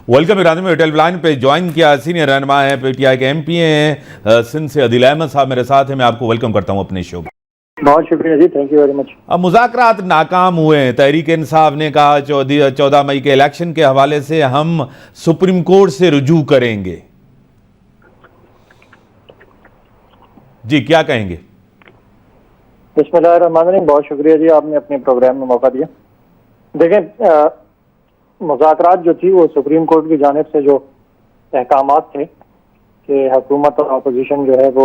Welcome Irani में television line पे join किया सीनियर रहनुमा है पीटीआई के एमपी हैं सिंध से अदिल अहमद साहब मेरे साथ हैं। मैं आपको वेलकम करता हूं अपने शो में। बहुत शुक्रिया जी, थैंक यू वेरी मच। अब मुज़ाकरात नाकाम हुए हैं। तहरीक इंसाफ ने कहा 14 मई के इलेक्शन के हवाले से हम सुप्रीम कोर्ट से रुजू करेंगे। जी क्या कहेंगे? बिस्मिल्लाहिर्रहमानिर्रहीम, बहुत शुक्रिया जी, आपने अपने प्रोग्राम में मौका दिया। देखें, मुज़ाकरात जो थी वो सुप्रीम कोर्ट की जानिब से जो अहकामात थे कि हुकूमत और अपोजिशन जो है वो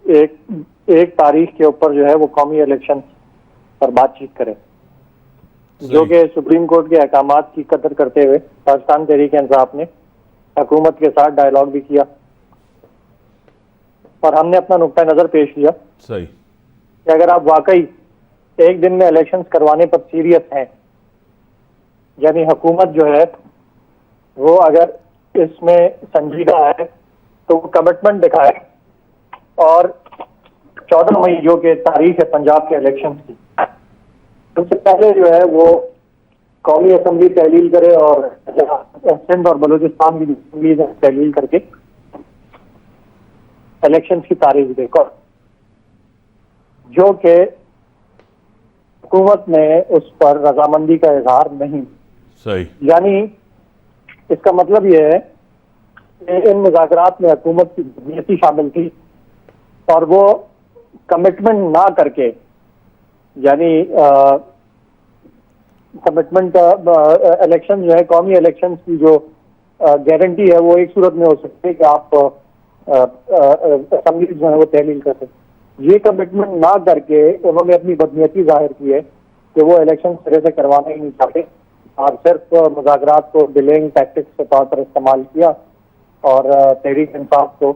एक तारीख के ऊपर जो है वो कौमी इलेक्शन पर बातचीत करे, जो कि सुप्रीम कोर्ट के अहकामात की कदर करते हुए पाकिस्तान तहरीक इंसाफ ने हुकूमत के साथ डायलॉग भी किया और हमने अपना नुक्ता नज़र पेश किया सही कि अगर आप वाकई एक दिन में इलेक्शंस करवाने पर सीरियस हैं, यानी हुकूमत जो है वो अगर इसमें संजीदा है तो वो कमिटमेंट दिखाए और 14 मई जो कि तारीख है पंजाब के इलेक्शन की, उससे पहले जो है वो कौमी असम्बली तहलील करे और सिंध और बलूचिस्तान की असम्बली तहलील करके इलेक्शन की तारीख देखो, जो कि हुकूमत ने उस पर रजामंदी का इजहार नहीं। सही, यानी इसका मतलब यह है कि इन मुज़ाकरात में हुकूमत की नीयती शामिल थी और वो कमिटमेंट ना करके, यानी कमिटमेंट इलेक्शन जो है कौमी इलेक्शन की जो गारंटी है वो एक सूरत में हो सकती है कि आप असम्बली जो है वो तहलील कर सकते। ये कमिटमेंट ना करके उन्होंने अपनी बदनीयती जाहिर की है कि वो इलेक्शन सिरे से करवाना ही नहीं चाहते और सिर्फ मुज़ाकरात को डिलेइंग टैक्टिक्स के तौर पर इस्तेमाल किया और तहरीक इंसाफ को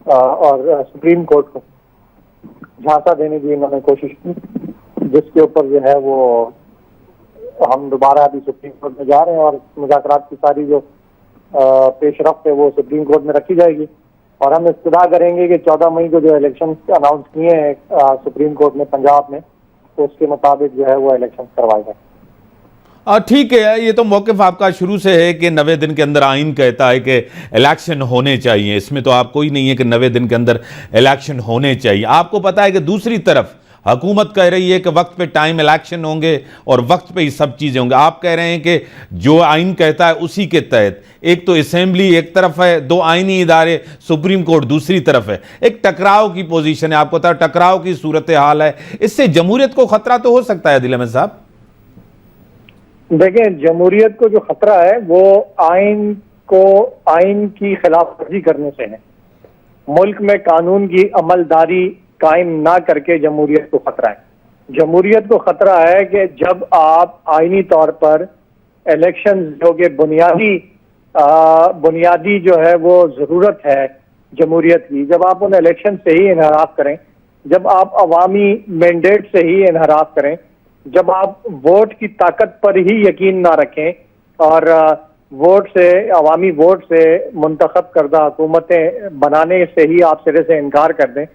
और सुप्रीम कोर्ट को झांसा देने की इन्होंने कोशिश की, जिसके ऊपर जो है वो हम दोबारा अभी सुप्रीम कोर्ट में जा रहे हैं और मुज़ाकरात की सारी जो पेशरफ्त है वो सुप्रीम कोर्ट में रखी जाएगी और हम इस्तदा करेंगे कि 14 मई को जो इलेक्शन अनाउंस किए हैं सुप्रीम कोर्ट ने पंजाब में, तो उसके मुताबिक जो है वो इलेक्शन करवाए जाए। ठीक है, ये तो मौक़िफ़ आपका शुरू से है कि 90 दिन के अंदर आइन कहता है कि इलेक्शन होने चाहिए। इसमें तो आप कोई नहीं है कि 90 दिन के अंदर इलेक्शन होने चाहिए। आपको पता है कि दूसरी तरफ हुकूमत कह रही है कि वक्त पे टाइम इलेक्शन होंगे और वक्त पे ही सब चीज़ें होंगी। आप कह रहे हैं कि जो आइन कहता है उसी के तहत, एक तो असेंबली एक तरफ है, दो आइनी इदारे सुप्रीम कोर्ट दूसरी तरफ है, एक टकराव की पोजीशन है। आपको पता है टकराव की सूरत हाल है, इससे जमहूरियत को खतरा तो हो सकता है। अदिल अहमद साहब देखें, जमहूरियत को जो खतरा है वो आइन की खिलाफ वर्जी करने से है। मुल्क में कानून की अमलदारी कायम ना करके जमहूरियत को खतरा है। जमहूरियत को खतरा है कि जब आप आईनी तौर पर इलेक्शन जो कि बुनियादी जो है वो ज़रूरत है जमहूरियत की, जब आप उन इलेक्शन से ही इनहराफ करें, जब आप अवामी मैंडेट से ही इनहराफ करें, जब आप वोट की ताकत पर ही यकीन ना रखें और वोट से अवामी वोट से मुंतखब करदा हुकूमतें बनाने से ही आप सिरे से इनकार कर दें,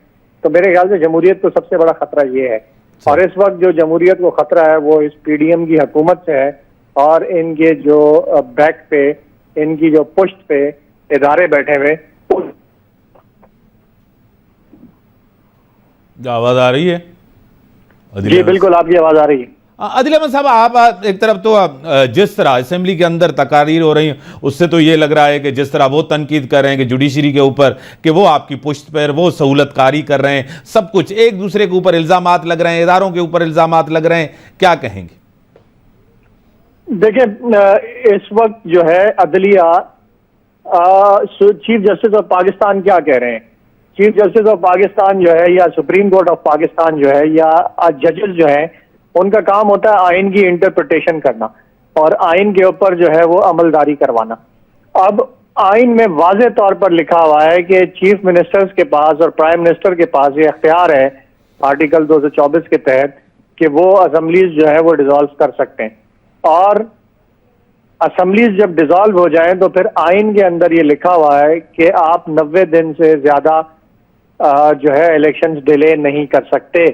तो मेरे ख्याल से जमहूरियत को सबसे बड़ा खतरा ये है। और इस वक्त जो जमहूरियत को खतरा है वो इस पीडीएम की हुकूमत से है और इनके जो बैक पे, इनकी जो पुश्त पे इदारे बैठे हुए। आवाज आ रही है? जी बिल्कुल, आपकी आवाज आ रही है। अदिल अहमद साहब, आप एक तरफ तो जिस तरह असेंबली के अंदर तकारीर हो रही हैं उससे तो ये लग रहा है कि जिस तरह वो तनकीद कर रहे हैं कि जुडिशरी के ऊपर कि वो आपकी पुश्त पर वो सहूलतकारी कर रहे हैं, सब कुछ एक दूसरे के ऊपर इल्ज़ामात लग रहे हैं, इदारों के ऊपर इल्ज़ामात लग रहे हैं, क्या कहेंगे? देखिए, इस वक्त जो है अदलिया चीफ जस्टिस ऑफ पाकिस्तान क्या कह रहे हैं, चीफ जस्टिस ऑफ पाकिस्तान जो है या सुप्रीम कोर्ट ऑफ पाकिस्तान जो है या जजेस जो है, उनका काम होता है आइन की इंटरप्रिटेशन करना और आइन के ऊपर जो है वो अमलदारी करवाना। अब आइन में वाज़े तौर पर लिखा हुआ है कि चीफ मिनिस्टर्स के पास और प्राइम मिनिस्टर के पास ये अख्तियार है आर्टिकल 224 के तहत कि वो असम्बलीज जो है वो डिसॉल्व कर सकते हैं और असम्बलीज जब डिसॉल्व हो जाएं तो फिर आइन के अंदर ये लिखा हुआ है कि आप 90 दिन से ज्यादा जो है इलेक्शंस डिले नहीं कर सकते।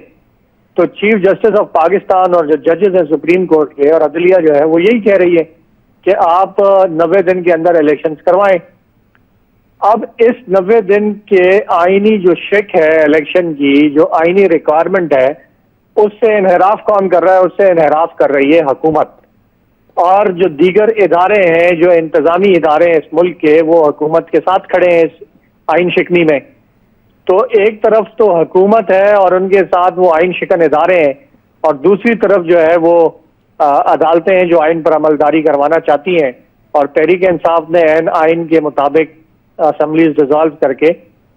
तो चीफ जस्टिस ऑफ पाकिस्तान और जो जजेस हैं सुप्रीम कोर्ट के और अदलिया जो है वो यही कह रही है کہ آپ 90 دن کے اندر الیکشنز کروائیں. اب اس 90 دن کے آئینی جو شک ہے الیکشن کی, جو آئینی ریکوائرمنٹ ہے, اس سے انحراف کون کر رہا ہے؟ اس سے انحراف کر رہی ہے حکومت. اور جو دیگر ادارے ہیں, جو انتظامی ادارے ہیں اس ملک کے, وہ حکومت کے ساتھ کھڑے ہیں اس آئین شکنی میں. تو ایک طرف تو حکومت ہے اور ان کے ساتھ وہ آئین شکن ادارے ہیں, اور دوسری طرف جو ہے وہ عدالتیں ہیں جو آئین پر عملداری کروانا چاہتی ہیں. اور تحریک انصاف نے آئین کے مطابق اسمبلیز ڈیزالو کر کے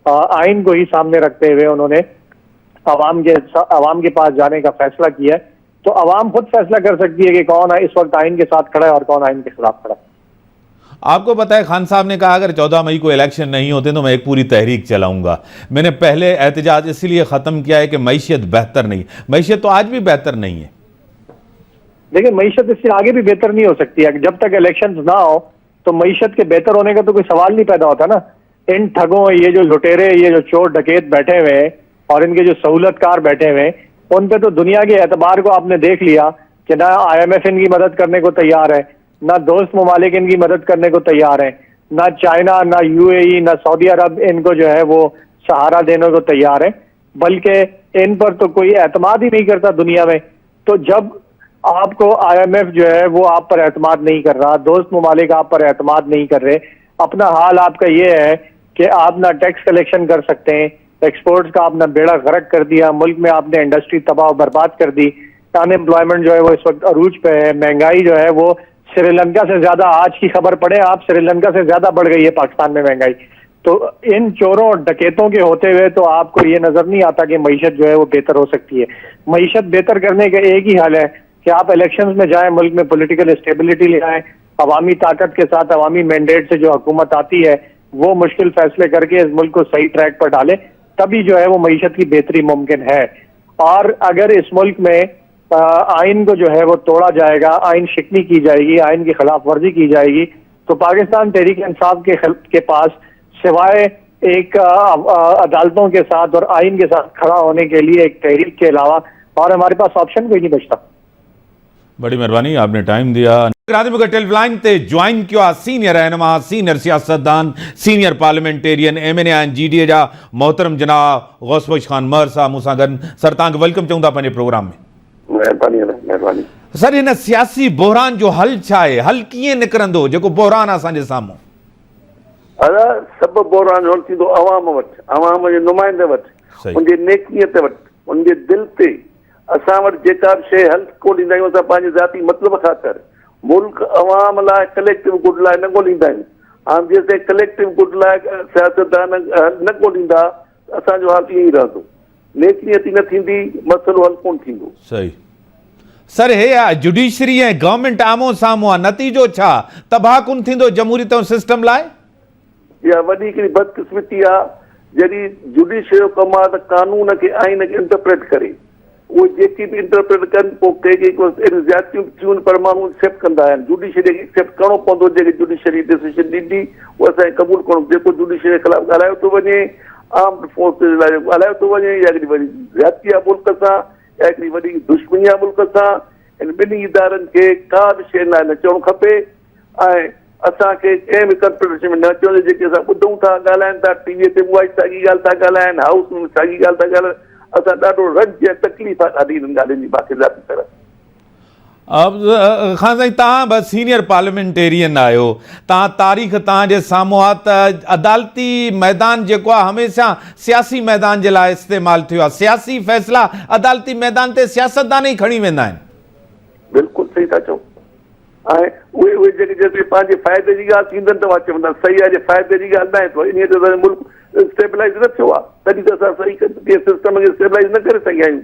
آئین کو ہی سامنے رکھتے ہوئے انہوں نے عوام کے پاس جانے کا فیصلہ کیا ہے. تو عوام خود فیصلہ کر سکتی ہے کہ کون اس وقت آئین کے ساتھ کھڑا ہے اور کون آئین کے خلاف کھڑا ہے. آپ کو پتا ہے خان صاحب نے کہا اگر 14 مئی کو الیکشن نہیں ہوتے تو میں ایک پوری تحریک چلاؤں گا. میں نے پہلے احتجاج اسی لیے ختم کیا ہے کہ معیشت بہتر نہیں. معیشت تو آج بھی بہتر نہیں ہے. لیکن معیشت اس سے آگے بھی بہتر نہیں ہو سکتی ہے. جب تک الیکشنز نہ ہو تو معیشت کے بہتر ہونے کا تو کوئی سوال نہیں پیدا ہوتا نا. ان ٹھگوں, یہ جو لٹیرے, یہ جو چور ڈکیت بیٹھے ہوئے ہیں اور ان کے جو سہولت کار بیٹھے ہوئے ہیں, ان پہ تو دنیا کے اعتبار کو آپ نے دیکھ لیا کہ نہ IMF ان کی مدد کرنے کو تیار ہے, نہ دوست ممالک ان کی مدد کرنے کو تیار ہیں, نہ چائنا, نہ UAE, نہ سعودی عرب ان کو جو ہے وہ سہارا دینے کو تیار ہے, بلکہ ان پر تو کوئی اعتماد ہی نہیں کرتا دنیا میں. تو جب آپ کو IMF جو ہے وہ آپ پر اعتماد نہیں کر رہا, دوست ممالک آپ پر اعتماد نہیں کر رہے, اپنا حال آپ کا یہ ہے کہ آپ نہ ٹیکس کلیکشن کر سکتے ہیں, ایکسپورٹس کا آپ نے بیڑا غرق کر دیا, ملک میں آپ نے انڈسٹری تباہ و برباد کر دی, ان امپلائمنٹ جو ہے وہ اس وقت عروج پہ ہے, مہنگائی جو ہے وہ سری لنکا سے زیادہ, آج کی خبر پڑھیں آپ, سری لنکا سے زیادہ بڑھ گئی ہے پاکستان میں مہنگائی. تو ان چوروں اور ڈکیتوں کے ہوتے ہوئے تو آپ کو یہ نظر نہیں آتا کہ معیشت جو ہے وہ بہتر ہو سکتی ہے. معیشت بہتر کرنے کا ایک ہی حل ہے کہ آپ الیکشنز میں جائیں, ملک میں پولیٹیکل اسٹیبلٹی لے آئیں, عوامی طاقت کے ساتھ, عوامی مینڈیٹ سے جو حکومت آتی ہے وہ مشکل فیصلے کر کے اس ملک کو صحیح ٹریک پر ڈالے, تبھی جو ہے وہ معیشت کی بہتری ممکن ہے. اور اگر اس ملک میں آئین کو جو ہے وہ توڑا جائے گا, آئین شکنی کی جائے گی, آئین کی خلاف ورزی کی جائے گی, تو پاکستان تحریک انصاف کے پاس سوائے ایک عدالتوں کے ساتھ اور آئین کے ساتھ کھڑا ہونے کے لیے ایک تحریک کے علاوہ اور ہمارے پاس آپشن کوئی نہیں بچتا. بڑی مہربانی, آپ نے ٹائم دیا. ٹیلی لائن تے جوائن کیا سینئر رہنما, سینئر سیاستدان, سینئر پارلیمنٹیرین MNA ऐं GDA जा मोहतरम जनाब गौस बख्श खान महर साहब मूंसां गॾु. सर तव्हांखे वेलकम चऊं था पंहिंजे प्रोग्राम में. महिरबानी. सर हिन सियासी बहरान जो हल छा आहे? हल कीअं निकिरंदो जेको बहरान आहे असांजे साम्हूं? सभु बहरान हल थींदो अवाम वटि, अवाम जे नुमाइंदे वटि, उनजे नेकीअत वटि, उनजे दिलि ते. असां वटि जेका बि शइ हल कोन ॾींदा आहियूं असां पंहिंजे ज़ाती मतिलब ख़ातिर, मुल्क अवाम लाइ कलेक्टिव गुड लाइ न ॻोल्हींदा आहियूं. हाणे जेसिताईं कलेक्टिव गुड लाइ सियासतदान न ॻोल्हींदा असांजो हाल ईअं ई रहंदो. नेकीअती न थींदी, मसइलो हल कोन थींदो. सही. सर हे जुडिशरी ऐं गवर्नमेंट आमो साम्हूं आहे, नतीजो छा? तबाहकुन थींदो जमहूरियत जो सिस्टम लाइ? इहा वॾी हिकिड़ी बदकिस्मती आहे. जॾहिं जुडिशरी जो कमु आहे त कानून खे आइन खे इंटरप्रेट करे, उहे जेकी बि इंटरप्रेट कनि पोइ कंहिं ज़्यादतियूं थियूं पर माण्हू एक्सेप्ट कंदा आहिनि. जुडिशरी खे एक्सेप्ट करिणो पवंदो. जेके जुडिशरी डिसीजन ॾींदी उहो असांखे क़बूल करिणो. जेको जुडिशरी जे ख़िलाफ़ु ॻाल्हायो थो वञे, आर्म्ड फोर्सिस लाइ जेको ॻाल्हायो थो वञे, या हिकिड़ी वॾी ज़्यादती आहे मुल्क सां, या हिकिड़ी वॾी दुश्मनी आहे मुल्क सां. इन ॿिन्ही इदारनि खे का बि शइ न चवणु खपे. ऐं असांखे कंहिं बि कंप्यूटेशन में न अचो. जेके असां ॿुधूं था, ॻाल्हाइनि था, टीवीअ ते उहा साॻी ॻाल्हि था ॻाल्हाइनि, हाउस में साॻी ॻाल्हि था ॻाल्हाइनि. असां ॾाढो रंज ऐं तकलीफ़ आहे ॾाढी हिननि ॻाल्हियुनि जी मूंखे ज़ाती तरह. अब खान साईं तव्हां बि सीनियर पार्लियामेंटेरियन आहियो, तव्हां तारीख़ तव्हांजे साम्हूं आहे त अदालती मैदान जेको आहे हमेशह सियासी मैदान जे लाइ इस्तेमालु थियो आहे. सियासी फ़ैसिला अदालती मैदान ते सियासतदान ई खणी वेंदा आहिनि. बिल्कुलु सही था चओ. ऐं उहे जेके पंहिंजे फ़ाइदे जी ॻाल्हि थींदनि त उहा चवंदा सही आहे. जे फ़ाइदे जी ॻाल्हि न आहे त इन ते मुल्क स्टेबलाइज़ न थियो आहे. तॾहिं त असां सही सिस्टम खे स्टेबलाइज़ न करे सघिया आहियूं.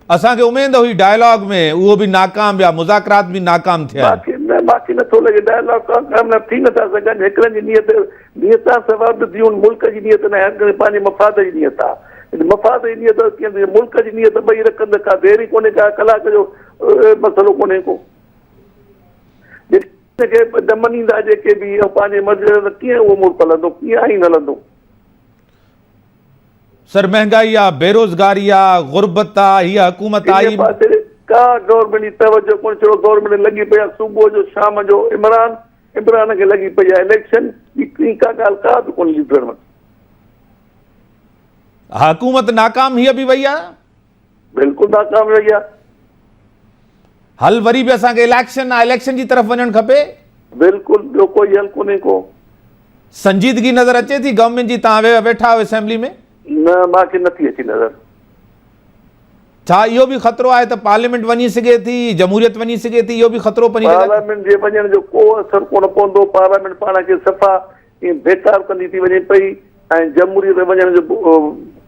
असांखे उमेद हुई डायलॉग में, उहो बि नाकाम विया, मुज़ाकरात बि नाकाम थिया. बाक़ी नथो लॻे. डायलॉग कामयाब थी नथा सघनि. हिकिड़नि जी नियत आहे सवाब थियूं, मुल्क जी नियत न आहे, पंहिंजे मफ़ाद जी नियत आहे. मफ़ाद जी नियत कीअं, मुल्क जी नियत ॿई रखंदे का देरी कोन्हे, का कलाक जो मसइलो कोन्हे को. जेके दमनींदा जेके बि पंहिंजे मर्ज़ी कीअं उहो मुल्क हलंदो, कीअं आईन हलंदो. सर महंगाई आहे, बेरोज़गारी आहे, गुरबत आहे, हीअ हुकूमत आई का गवर्नमेंट जी तवजो कोन, छो गवर्नमेंट लॻी पई आहे सुबुह जो शाम जो इमरान खे लॻी पई आहे इलेक्शन, ॿी का ॻाल्हि का बि कोन लीडर वटि। हुकूमत नाकाम हीअ बि वई आहे, बिल्कुलु नाकाम रही आहे। हल वरी बि असांखे इलेक्शन जी तरफ़ वञणु खपे। बिल्कुलु, ॿियो कोई हल कोन्हे को। संजीदगी नज़र अचे थी गवर्नमेंट जी? तव्हां वेठा आहियो असेंबली में, न मूंखे नथी अचे नज़र। छा इहो बि ख़तरो आहे त पार्लियामेंट वञी सघे थी, जमहूरियत वञी सघे थी? इहो बि ख़तरो बनी रहे? पार्लियामेंट जे वञण जो को असर कोन पवंदो, पार्लियामेंट पाण खे सफ़ा ईअं बेकार कंदी थी वञे पई, ऐं जमहूरियत वञण जो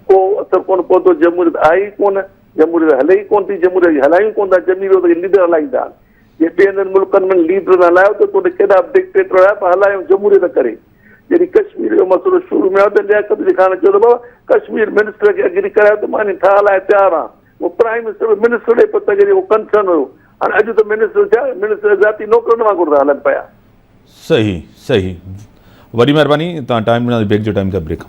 को असर कोन पवंदो। जमहूरियत आहे ई कोन, जमहूरियत हले ई कोन थी, जमहूरियत हलायूं कोन था, जमहूरियत लीडर हलाईंदा आहिनि। जे ॿिए हंधि मुल्कनि में लीडर न हलायो त तोॾे केॾा डिक्टेटर आया पर हलायूं जमहूरियत करे। जॾहिं कश्मीर जो मसइलो शुरू में आयो त लियाकत अली खान चयो त बाबा कश्मीर मिनिस्टर खे एग्री करायो त मां ठा हलाए तयारु आहियां। वो प्राइम मिनिस्टर मिनिस्टर ॾे पत करे उहो कंसर्न हुयो। हाणे अॼु त मिनिस्टर छा, मिनिस्टर ज़ाती नौकरनि वांगुरु था हलनि पिया। सही, वॾी महिरबानी, तव्हां टाइम ॾिना, ब्रेक जो टाइम का ब्रेक।